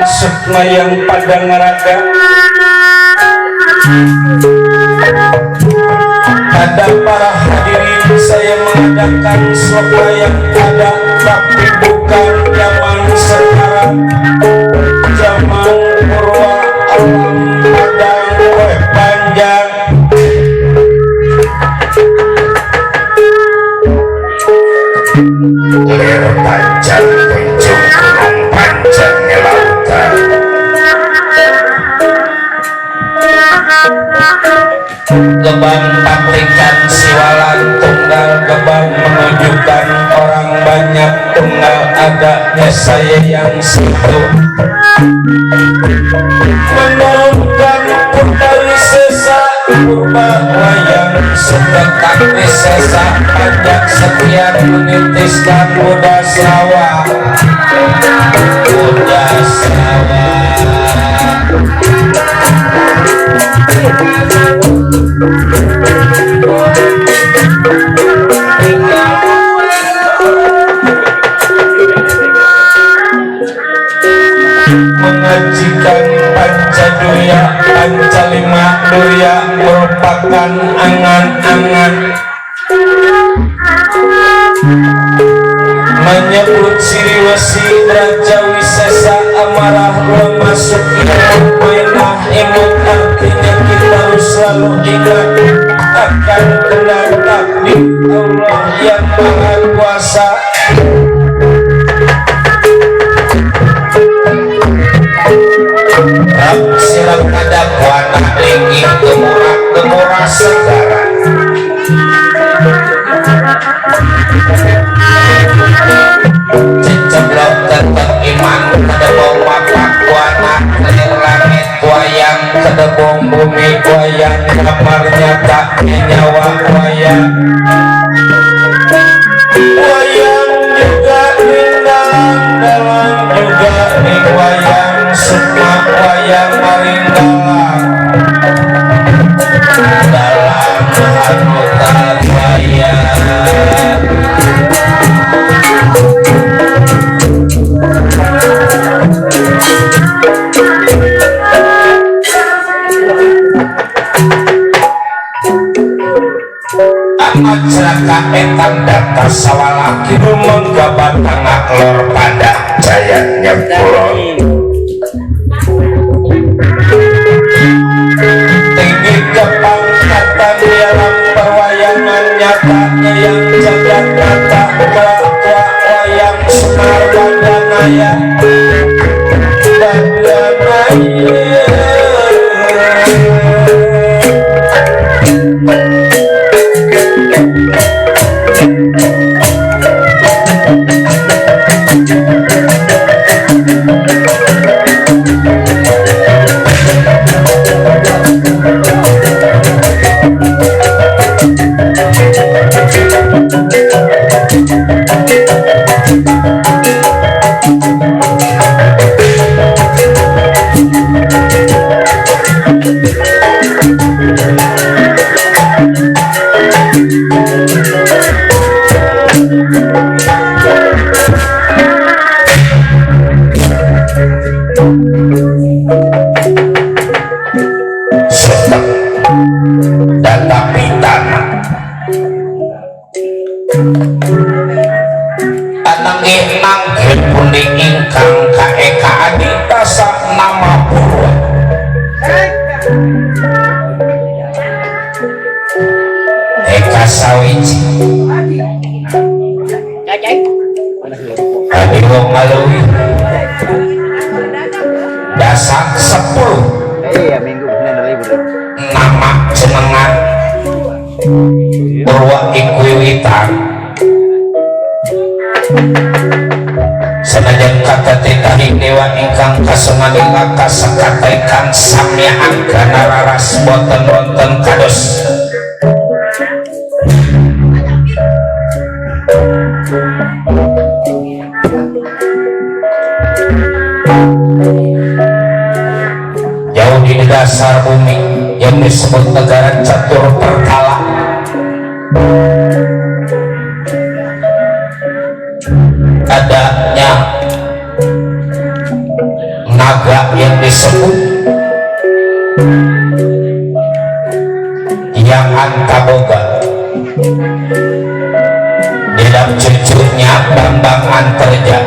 Sukma yang pada ngeraga pada para hadirin, saya mengadakan sukma yang ada, tapi bukan zaman sekarang, zaman purwa alam padang panjang. Lir panjang kunjung gunung panjang lautan, gebang pabrikan siwalan tunggal, gebang menunjukkan orang banyak tunggal, agaknya saya yang situ menurunkan putar sesa purba wayang sedekat sesa pajak sekian menitiskan kuda sawah, kuda sawah. Nuya merupakan angan-angan menyebut Siri Wesi Raja Wisesa amarah masuk ilmu mainah imut artinya kita harus selalu ingat akan benar takdir Allah yang maha kuasa. Silam kada buana linggih gemurah segara ceblok tetep iman kedebong wapak buana kelir langit wayang kedebong bumi wayang kamarnya tak nyawa wayang wayang juga ning dalam juga ning wayang sukma wayang maringgalang dalam hanutan wayang amat ceraka etang data sawalaki menggabat tangak lor pada jayanya pulau tinggi kepangkatan dalam perwayangan nyatanya yang jagat mata tua wayang Semar Bandanaya dasar 10 minggu libur nama jenengan Purwa Ikwiwitan senajan kata titahing dewa ingkang kasengaling kasakataikan samyaan kana raras boten wonten kados jauh di dasar bumi yang disebut negara Catur Pertala adanya naga yang disebut yang Antaboga di dalam cucunya Bambang Antarja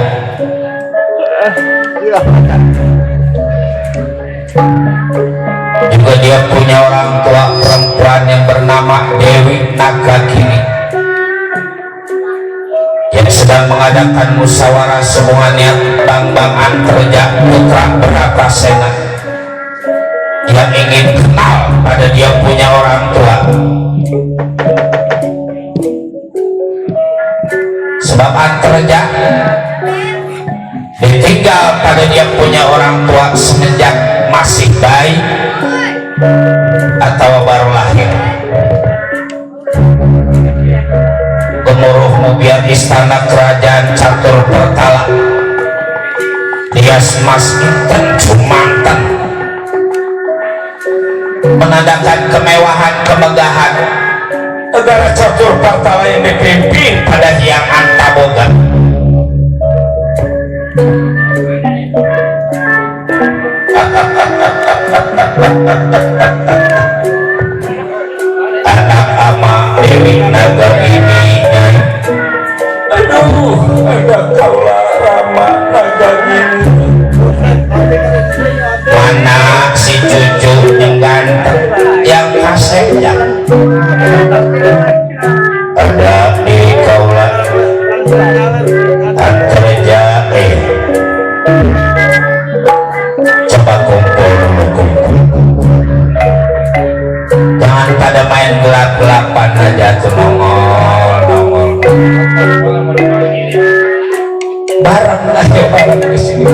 juga dia punya orang tua perempuan yang bernama Dewi Nagagini yang sedang mengadakan musyawarah semuanya Bambang Antarja putra Bratasena yang ingin kenal pada dia punya orang tua sebab Antarja ditinggal pada dia punya orang tua semenjak masih bayi atau baru lahir gemuruh mobil istana kerajaan Catur Pertala hias mas inten jumanten menandakan kemewahan kemegahan negara Catur Pertala yang dipimpin pada Hyang Antaboga anak ama Dewi Naga ini. Aduh, ada kaula Rama Naga ini. Mana si cucu yang ganteng yang kasenya ada di kaula Antreja coba kumpul dulu, kumpul, jangan pada main gelap-gelapan aja tuh, nongol bareng aja, bareng kesini.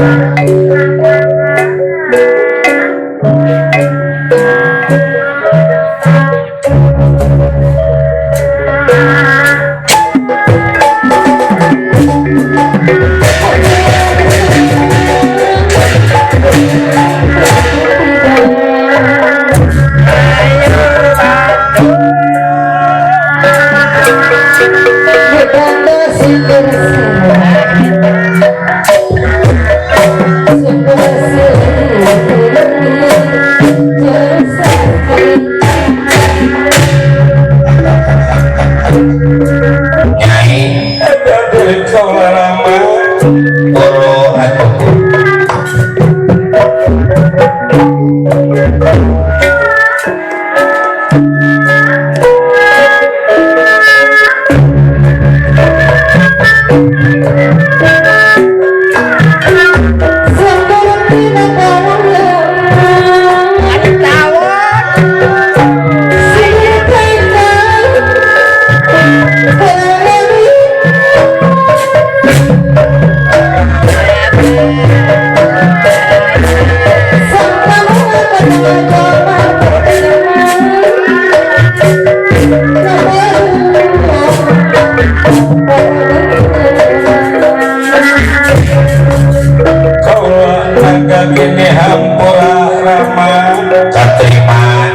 Gini hampura Rama katerima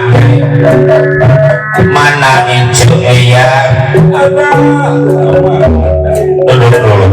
mana incu ya duduk dulu.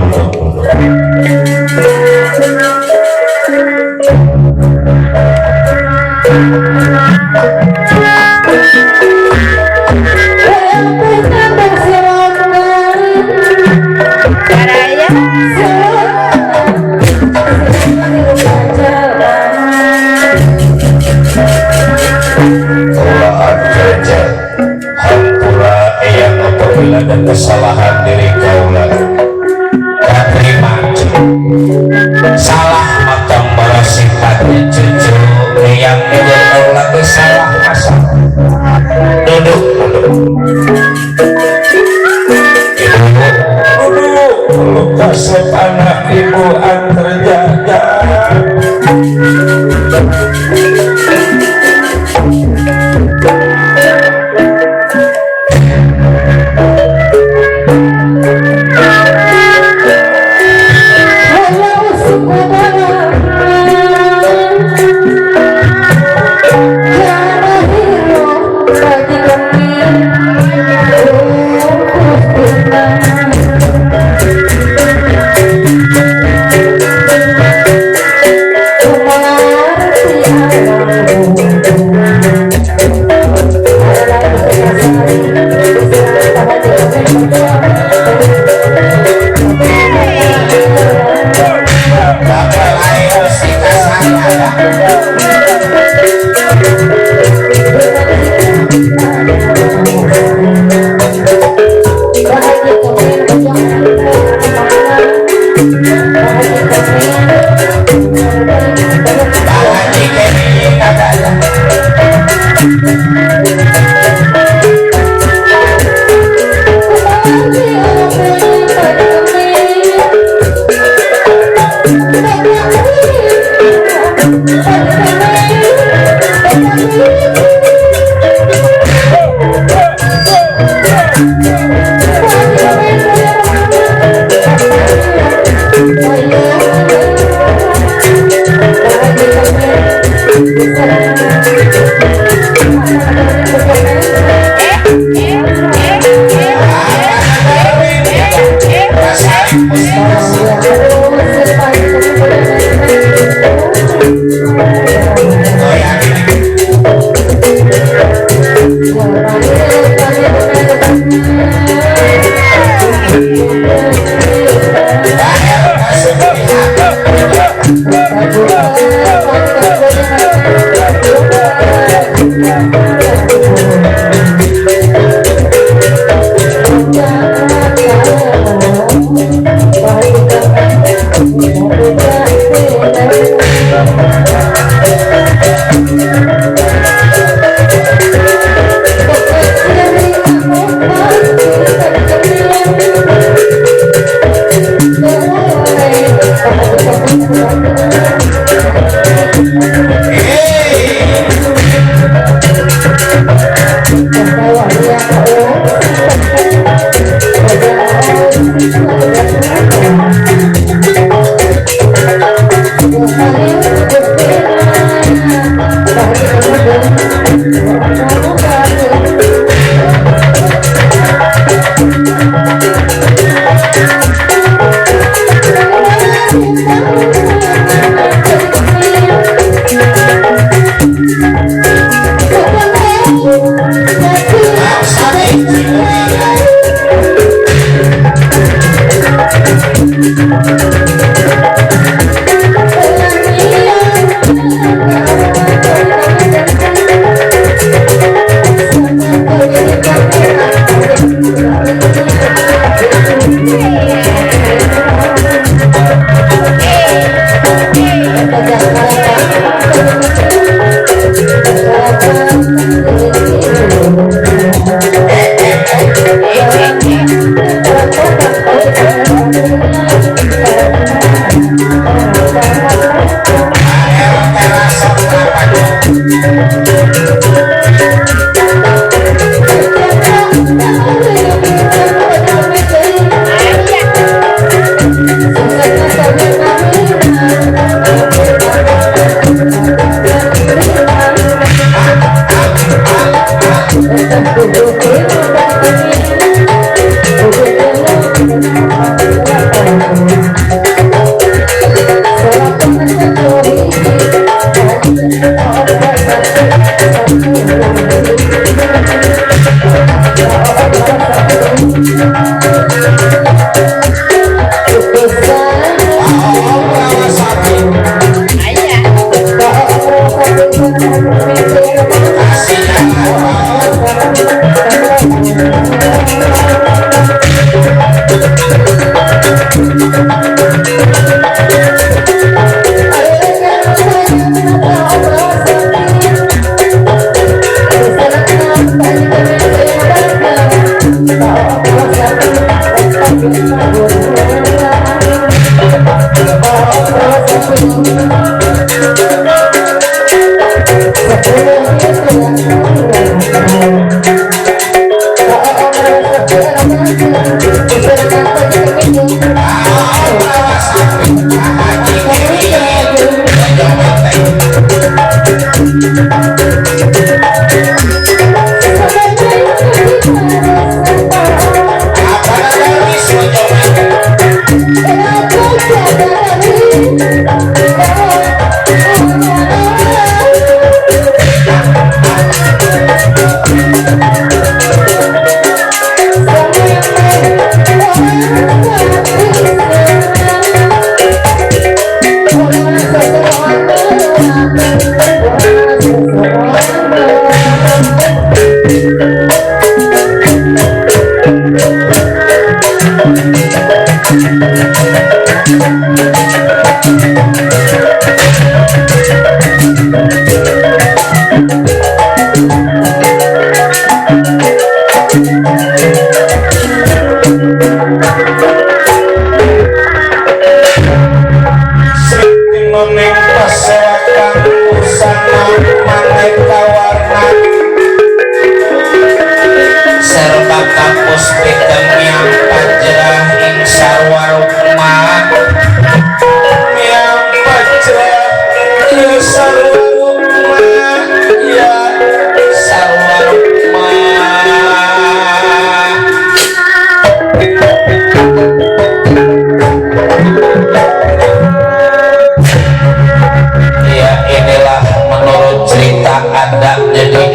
Dan kesalahan diri kaula katerima salah macam barasifatnya cucu yang juga lagi salah masa duduk ibu kasep anak ibu anterjaga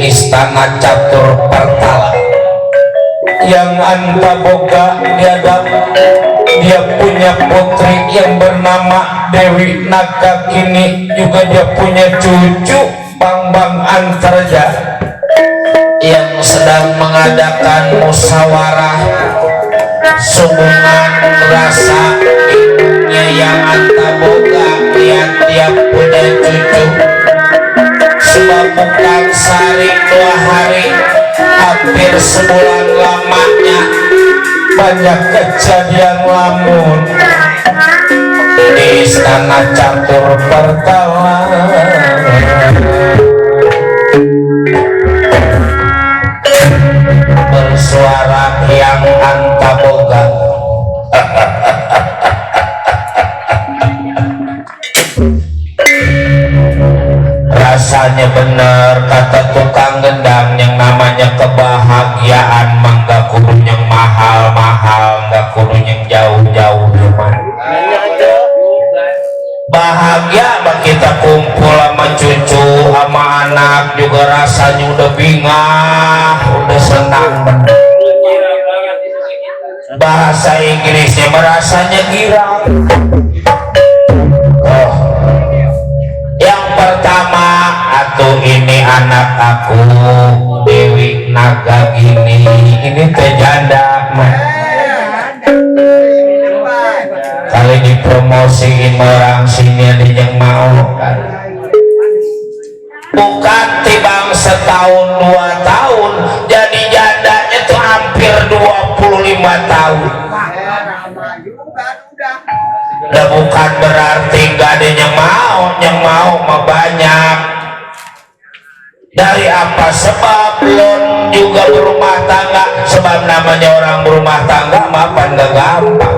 Istana Catur Partala yang anta boga dia punya putri yang bernama Dewi Naga, kini juga dia punya cucu Bambang Antarja. sedang mengadakan musyawarah sumbangan rasa yang antaboga tiap-tiap punya cucu sebab bukan sehari 2 hari hampir sebulan lamanya banyak kejadian lamun di istana catur pertama bersuara yang antaboga. Rasanya bener kata tukang gendang yang namanya kebahagiaan mangga kudu yang mahal-mahal gak kudu yang jauh-jauh teman. Bahagia bah kita kumpul sama cucu sama anak juga rasanya udah bingah udah senang bener. Bahasa Inggrisnya merasanya girang. Oh, yang pertama atuh ini anak aku Dewi Naga gini ini teh janda mah kali dipromosiin orang sini ada yang mau kan bukan tibang setahun 2 tahun jadi jandanya tuh hampir 25 tahun. Udah bukan berarti gak ada yang mau mah banyak. Dari apa sebab belum juga berumah tangga sebab namanya orang berumah tangga mapan gak gampang.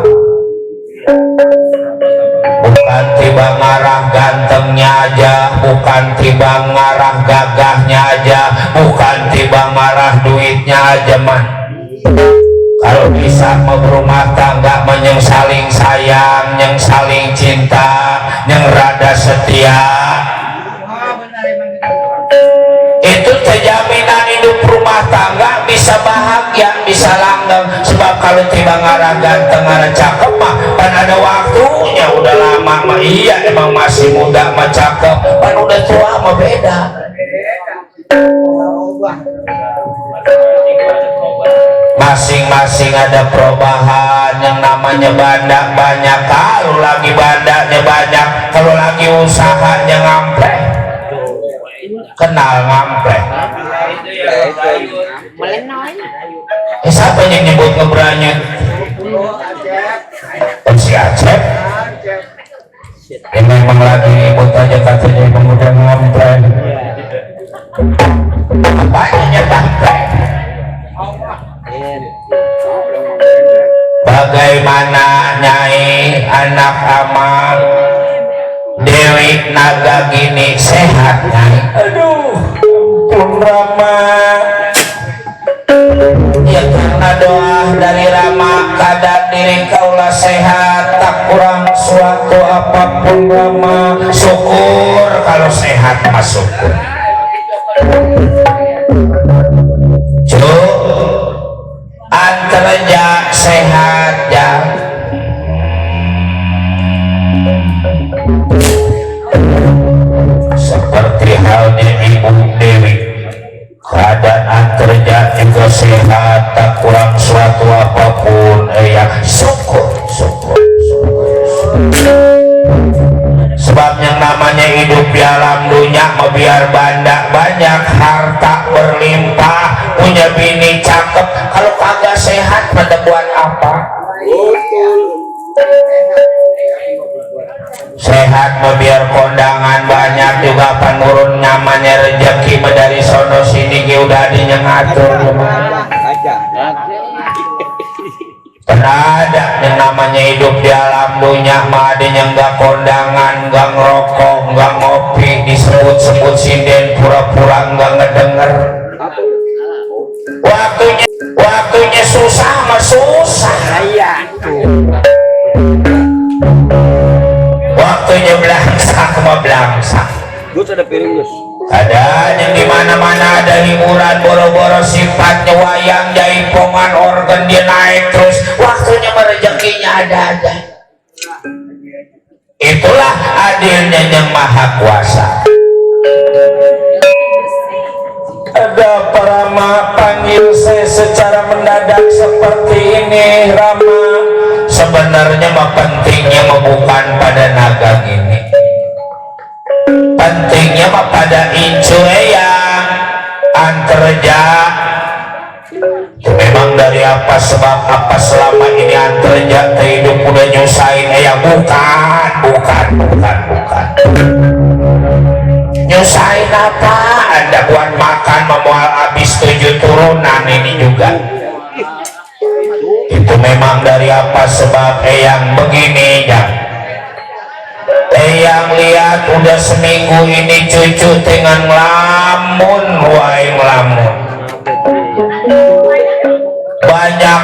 Bukan tiba ngarah gantengnya aja, bukan tiba ngarah gagahnya aja, bukan tiba ngarah duitnya aja man. Kalau bisa mau berumah tangga yang saling sayang, yang saling cinta, yang rada setia, itu jaminan hidup rumah tangga bisa bahagia, bisa langgeng. Sebab kalau tiba ngarah ganteng, ngarah cakep mah kan ada waktunya. Udah lama mah iya emang masih muda mah cakep, kan udah tua mah beda. Masing-masing ada perubahan. Yang namanya bandak banyak, kalau lagi bandaknya banyak, kalau lagi usahanya ngamplek. Kenal ngamplek? Siapa yang nyebut ngebranyut? Si Acep. Ini memang lagi ribut aja katanya pemuda ngamplek. Apanya nyetamplek? Bagaimana Nyai anak amal Dewi Naga gini sehat Nyai? Aduh Pun Rama ya karena doa dari Rama kadang diri kaulah sehat tak kurang suatu apapun Rama. Syukur kalau sehat mas syukur. Antaranya sehat ya seperti halnya Ibu Dewi keadaan kerja juga sehat tak kurang suatu apapun ya syukur sebab yang namanya hidup di alam dunia biar banda banyak harta berlimpah punya bini cakep kalau kagak sehat pada buat apa? Sehat biar kondangan banyak juga penurun nyamannya rezeki dari sono sini udah ada yang ngatur karena ada yang namanya hidup di alam dunia mah ada yang gak kondangan, gak ngerokok, gak ngopi disebut-sebut sinden pura-pura gak ngedenger. Waktunya susah mah susah waktunya belangsak mah belangsak. Gus ada piring Gus. Ada yang dimana-mana ada hiburan boro-boro sifatnya wayang jaipongan organ dia naik terus waktunya merezekinya ada-ada. Itulah adilnya yang maha kuasa. Ada para mapan ini Rama? Sebenarnya mah pentingnya mah bukan pada naga ini, pentingnya mah pada incu yang anterja. Memang dari apa sebab apa selama ini anterja hidup udah nyusahin bukan nyusahin apa? Anda buat makan memual habis 7 turunan ini juga. Itu memang dari apa sebab yang begini ya. Yang lihat udah seminggu ini cucu dengan ngelamun wae ngelamun. Banyak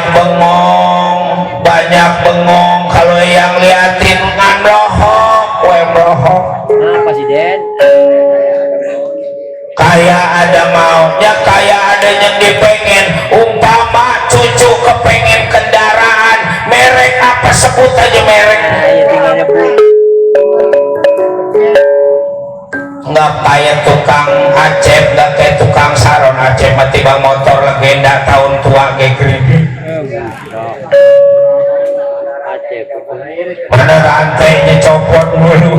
bengong kalau yang liatin nganrohok wae merohok. Apa sih Den? Kayak ada maunya, kayak ada yang dipengen. Umpama cucu kepengen kendaraan merek apa, sebut aja merek. Nggak kayak tukang Acep, nggak kayak tukang Saron. Acep mati bang motor legenda tahun tua kayak gini. Mana rantainya copot mulu.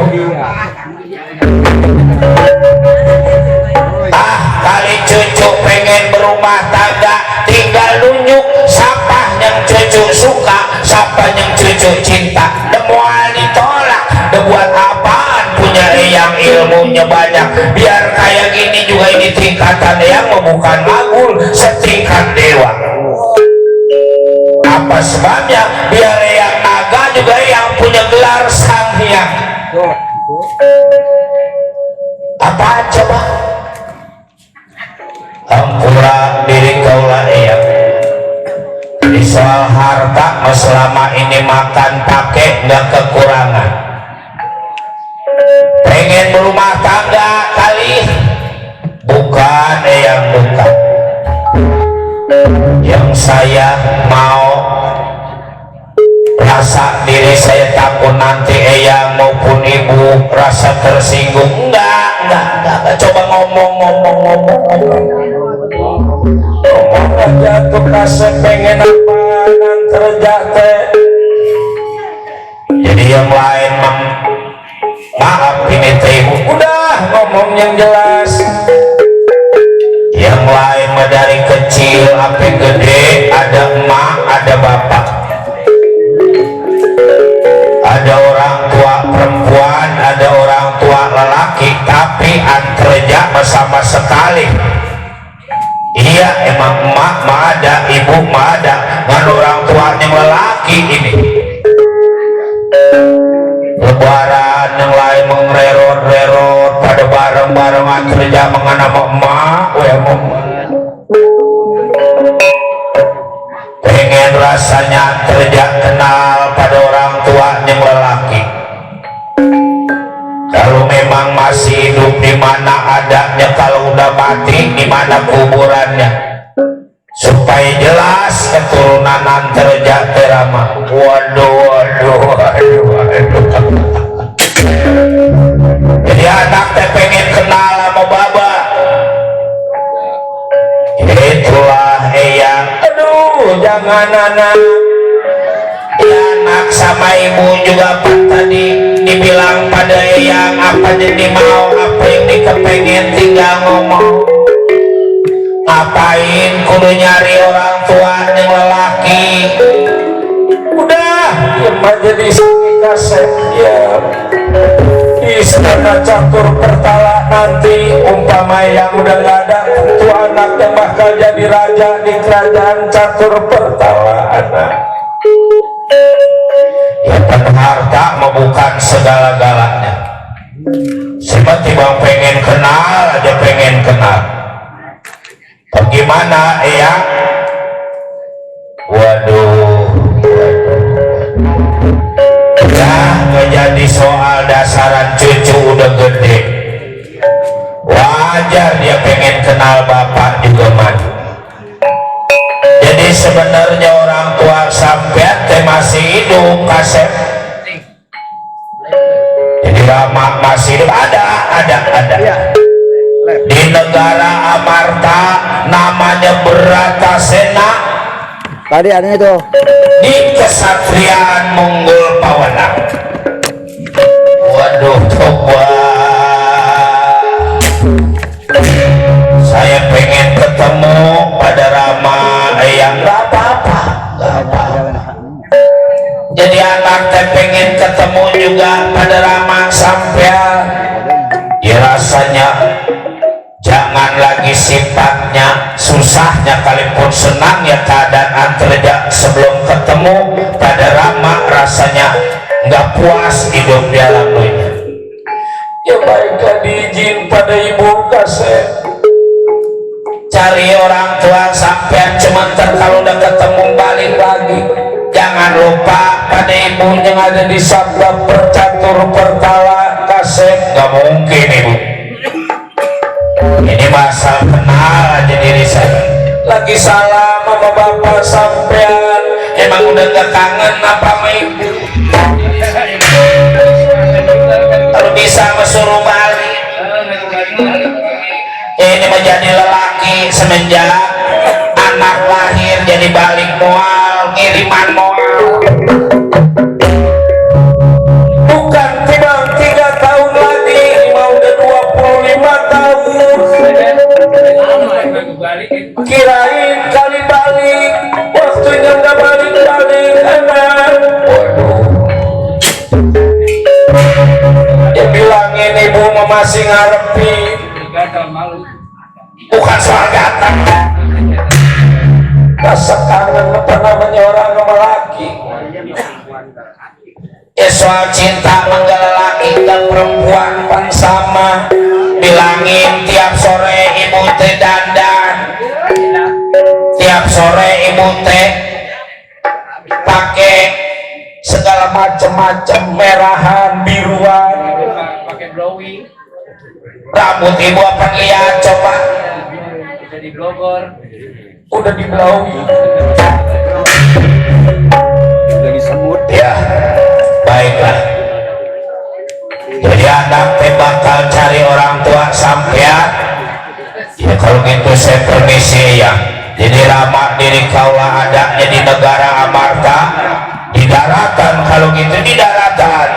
Kali cucu pengen berumah tangga, tinggal nunjuk siapa yang cucu suka, siapa yang cucu cinta. Demual ditolak, buat apaan punya yang ilmunya banyak. Biar kayak gini juga ini tingkatan yang bukan magul, setingkat dewa. Apa sebabnya? Biar yang naga juga yang punya gelar sang hyang. Apa coba? Ampura diri kaulah eyang. Di soal harta selama ini makan pakai nggak kekurangan. Pengen berumah tangga kali, bukan eyang bukan. Yang saya mau rasa diri saya takut nanti eyang maupun ibu rasa tersinggung. Enggak. Coba ngomong aja tuh kasih pengen apa yang terjadi. Jadi yang lain maaf ini teh ibu udah ngomong yang jelas. Yang lain mah dari kecil sampai gede ada emak ada bapak, ada orang tua perempuan ada orang tua lelaki, tapi antaranya sama sekali. Iya emang emak mah ada, ibu mah ada, kan orang tua yang lelaki ini. Lebaran yang lain mengrerot-rerot pada bareng-barengan kerja mengana emak, pengen rasanya kerja kenal pada orang tua yang lelaki. Kalau memang masih hidup di mana adanya, kalau udah mati di mana kuburannya, supaya jelas keturunan antarja terama. Waduh. Jadi anak teh pengen kenal sama baba. Itulah eyang. Aduh, jangan anak. Anak sama ibu juga tadi dibilang pada eyang apa jadi mau, apa yang dikepengen tinggal ngomong. Ngapain kudu nyari orang tua yang lelaki? Udah cuma jadi kaset ya. Istana catur pertala nanti umpama yang udah gak ada, tentu anaknya bakal jadi raja di kerajaan catur pertala anak. Ya penuh harta mau bukan segala-galanya. Seperti bang pengen kenal aja pengen kenal. Bagaimana ya? Waduh. Ya nggak jadi soal dasaran cucu udah gede. Wajar dia pengen kenal bapak juga man. Jadi sebenarnya orang tua sampean teh masih hidup kasep. Jadi lama masih hidup ada. Di negara Amarta namanya Bratasena. Tadi ada itu di Kesatrian Monggol Pawanang. Waduh, coba saya pengen ketemu pada Rama yang nggak apa-apa, nggak apa-apa. Jadi anak teh pengen ketemu juga pada Rama sampean. Ya rasanya jangan lagi sifatnya susahnya kalipun senangnya keadaan terjadi sebelum ketemu pada Rama rasanya nggak puas hidup di alam dunia. Ya baiklah diizin pada ibu kasih cari orang tua sampean sebentar, kalau udah ketemu balik lagi. Jangan lupa pada ibunya yang ada di sabda percatur perkala kasih, nggak mungkin ibu. Ini masalah kenal aja diri saya. Lagi salam sama bapak sampean, emang udah gak kangen apa sama ibu? Kalau bisa mesuruh balik. Ini menjadi lelaki semenjak anak lahir jadi balik mual, ngiriman mual. Bukan timbang 3 tahun lagi, mau udah 25 tahun. Kirain kali balik, waktunya udah balik-balik anak. Waduh. Dia bilangin ibu mau masih ngarepin. Bukan soal gatal, rasa kangen apa namanya orang sama laki. Ya soal cinta manggil laki dan perempuan pan sama. Bilangin tiap sore ibu teh dandan, tiap sore ibu teh pakai segala macam-macam merahan biruan. Pakai blowing. Rambut ibu apa lihat coba? Udah di blogor. Udah di blowing. udah disemut. Ya, baiklah. Jadi anak teh bakal cari orang tua sampean. Ya kalau gitu saya permisi ya. Jadi Rama diri kaulah adanya di negara Amarta, di daratan. Kalau gitu di daratan.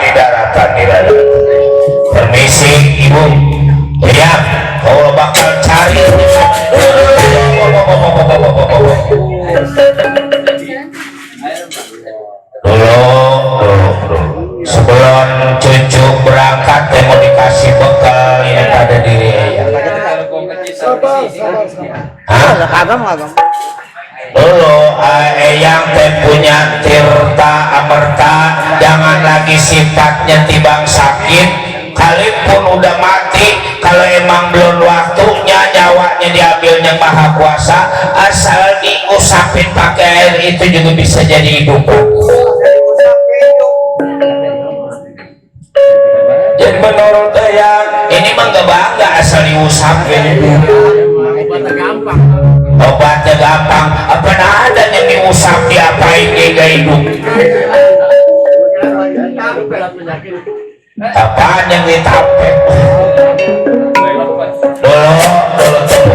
Permisi ibu. Ya, kalau bakal cari dulu sebelum cucu berangkat mau dikasih bekal yang pada diri ya. Dulu yang teh punya tirta amerta, jangan lagi sifatnya tibang sakit, kalipun udah mati, kalau emang belum waktunya nyawanya diambilnya Maha Kuasa, asal diusapin pakai air itu juga bisa jadi hidup. Jadi menurut yang ini mah gak bangga asal diusapin. Obatnya gampang, apa ada yang diusap diapain dia gak hidup? Apaan yang ditapek? Dulu tunggu.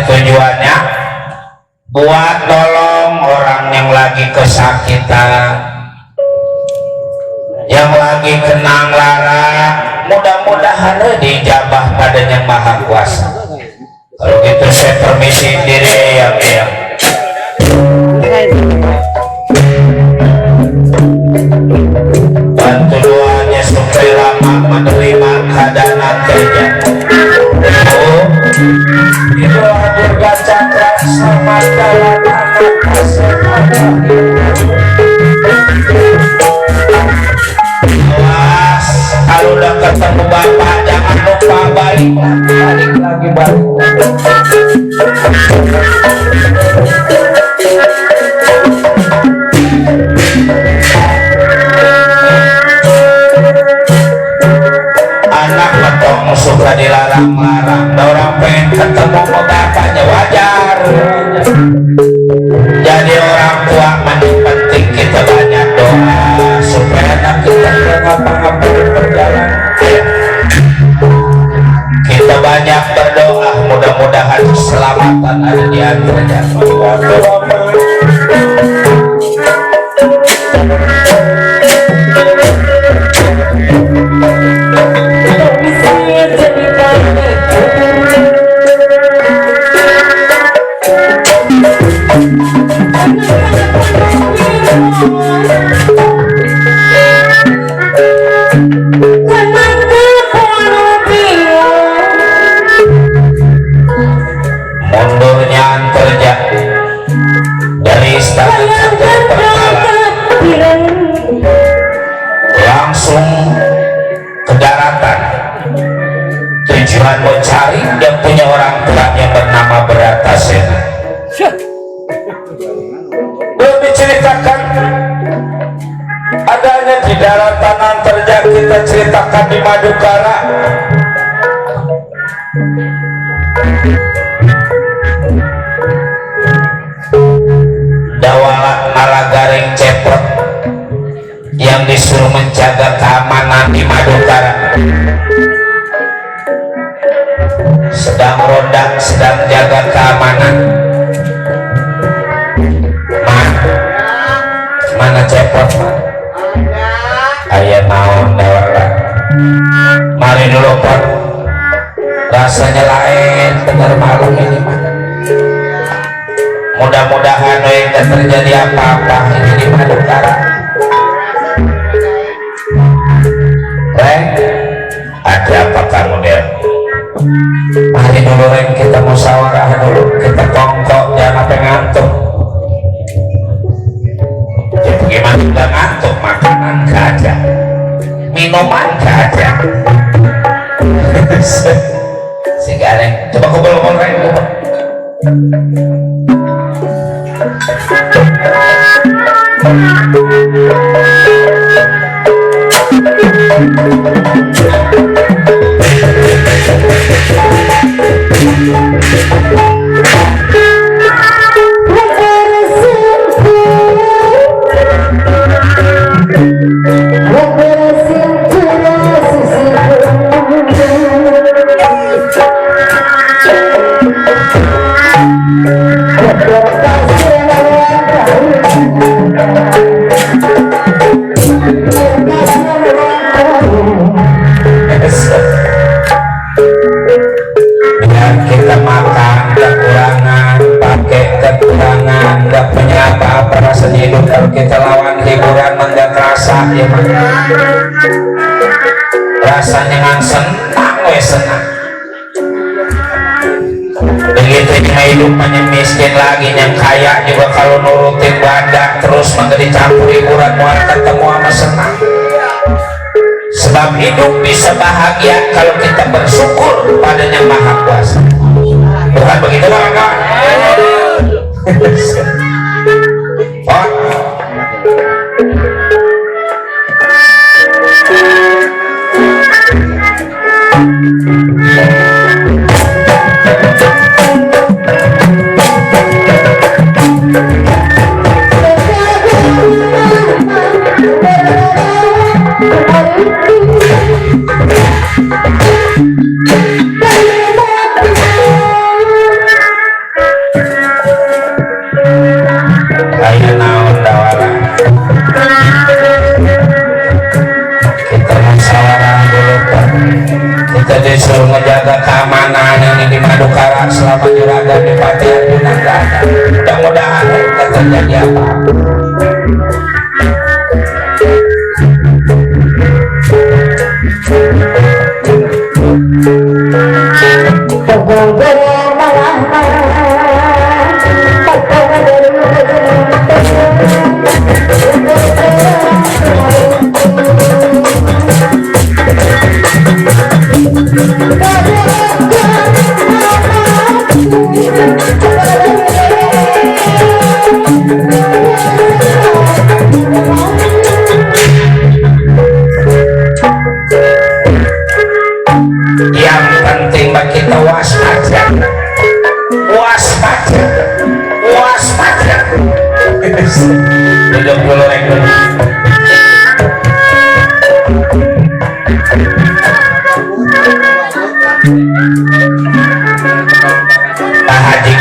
Tujuannya buat nolong orang yang lagi kesakitan, yang lagi kenang lara, mudah-mudahan dijabah pada yang Maha Kuasa. Kalau gitu saya permisi diri ya. Bantu doanya supaya Rama menerima keadaan terjadi. Itu Durga Cakra selamat jalan anak kasih. Awas kalau udah ketemu bapak jangan lupa balik lagi. keselamatan ada di antaranya. Mundurnya antarja dari istana langsung ke daratan. Tujuan mau cari yang punya orang tua yang bernama Bratasena. Belum diceritakan adanya di daratan antarja, kita ceritakan di Madukara. Dawala Nalagaring Cepot yang disuruh menjaga keamanan di Madukara sedang ronda, sedang jaga keamanan. Mana Cepot man? Aya naon Dawala? Mari dulu Pak, rasanya lain bener malu ini mah. Mudah-mudahan tidak terjadi apa-apa ini di Madukara. Reng, ada apa kamu Der? Mari dulu Reng, kita musyawarah dulu, kita kongkok, jangan sampai ngantuk. Ya bagaimana udah ngantuk, makanan gak ada, minuman gak ada. Sehingga Reng, coba kumpul Reng. Biar kita makan kekurangan, pakai kekurangan, nggak punya apa-apa rasanya hidup. Kalau kita lawan hiburan nggak terasa ya man. Rasanya ngan senang, senang. Begitu cuma hidup yang miskin lagi, yang kaya juga kalau nurutin banda terus menjadi campur hiburan muat ketemu sama senang. Sebab hidup bisa bahagia kalau kita bersyukur pada Yang Maha Kuasa. Bukan begitu kawan-kawan? Oh. Ayo naon Dawala, kita musyawarah dulu Pak. Kita disuruh menjaga keamanan yang di Madukara selama juragan di Pati Arjuna nggak ada. Mudah-mudahan tidak terjadi apa-apa. Yang penting bagi kita waspada, waspada, waspada. Duduk dulu, Rek. Pak Haji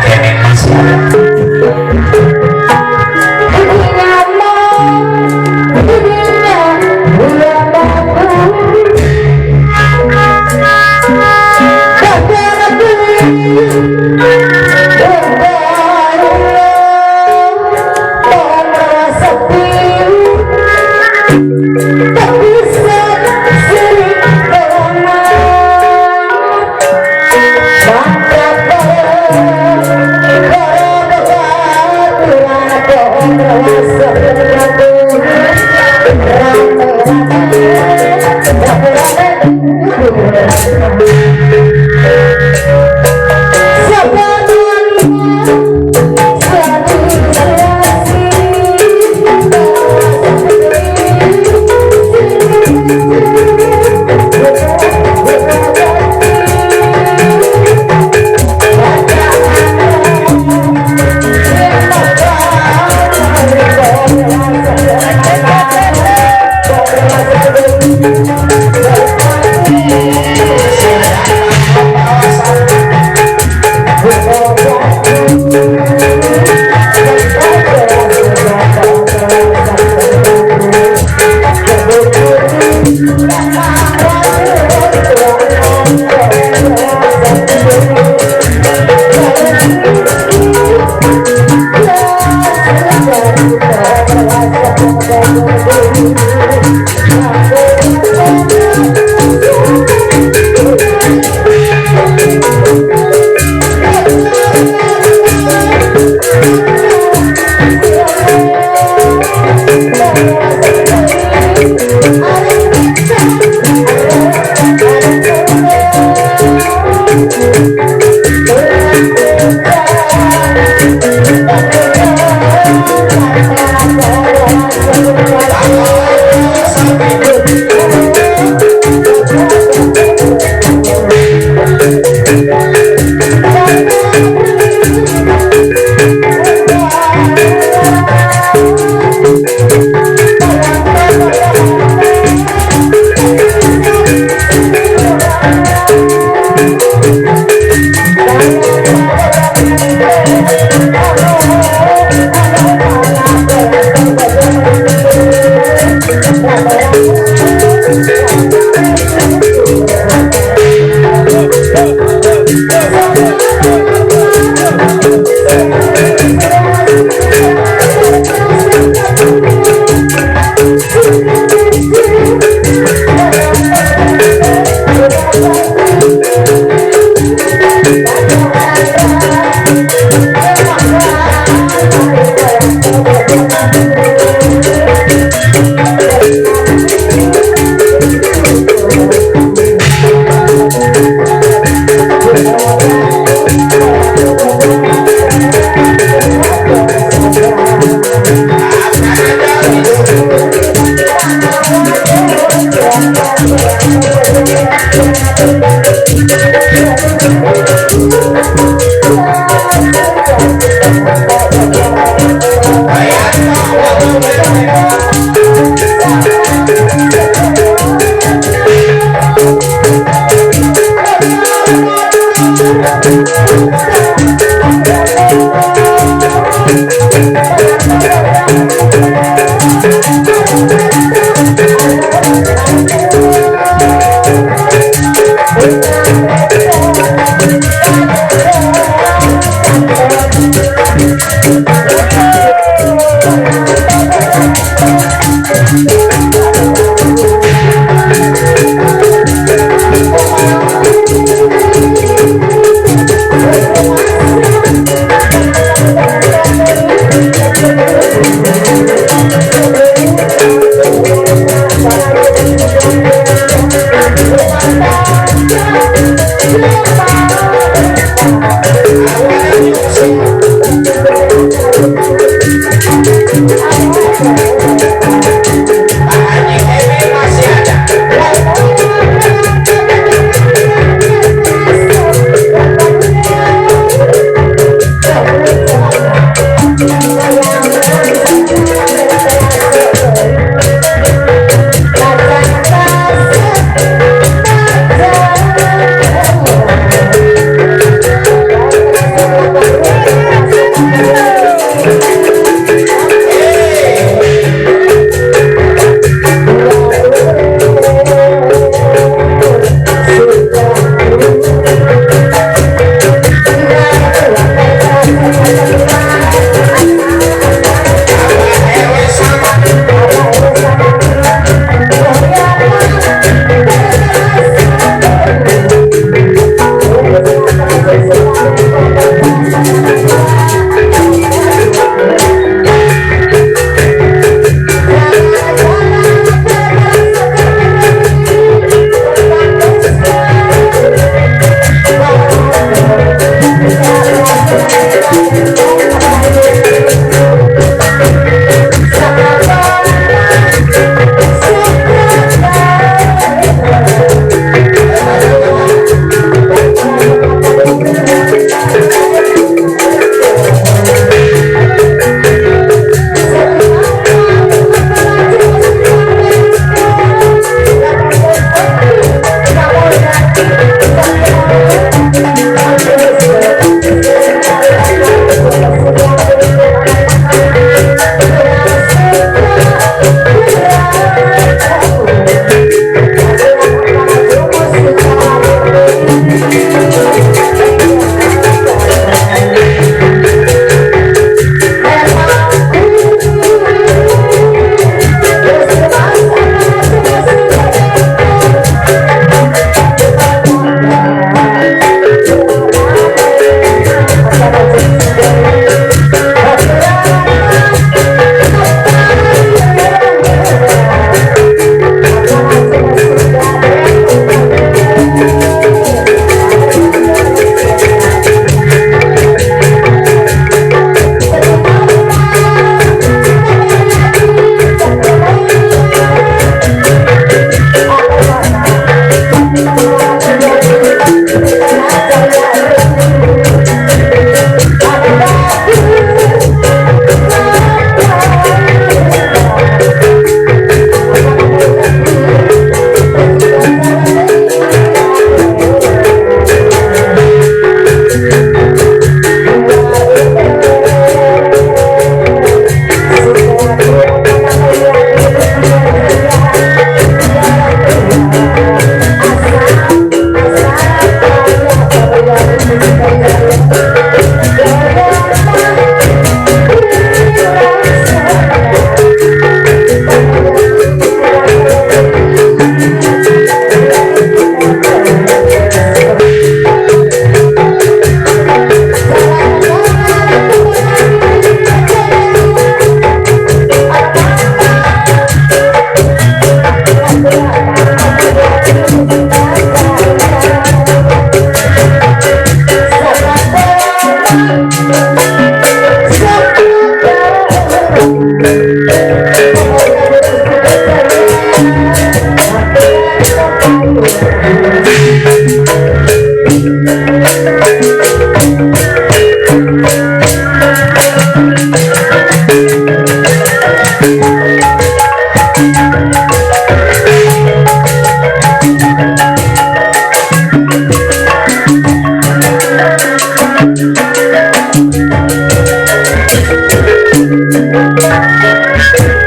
Thank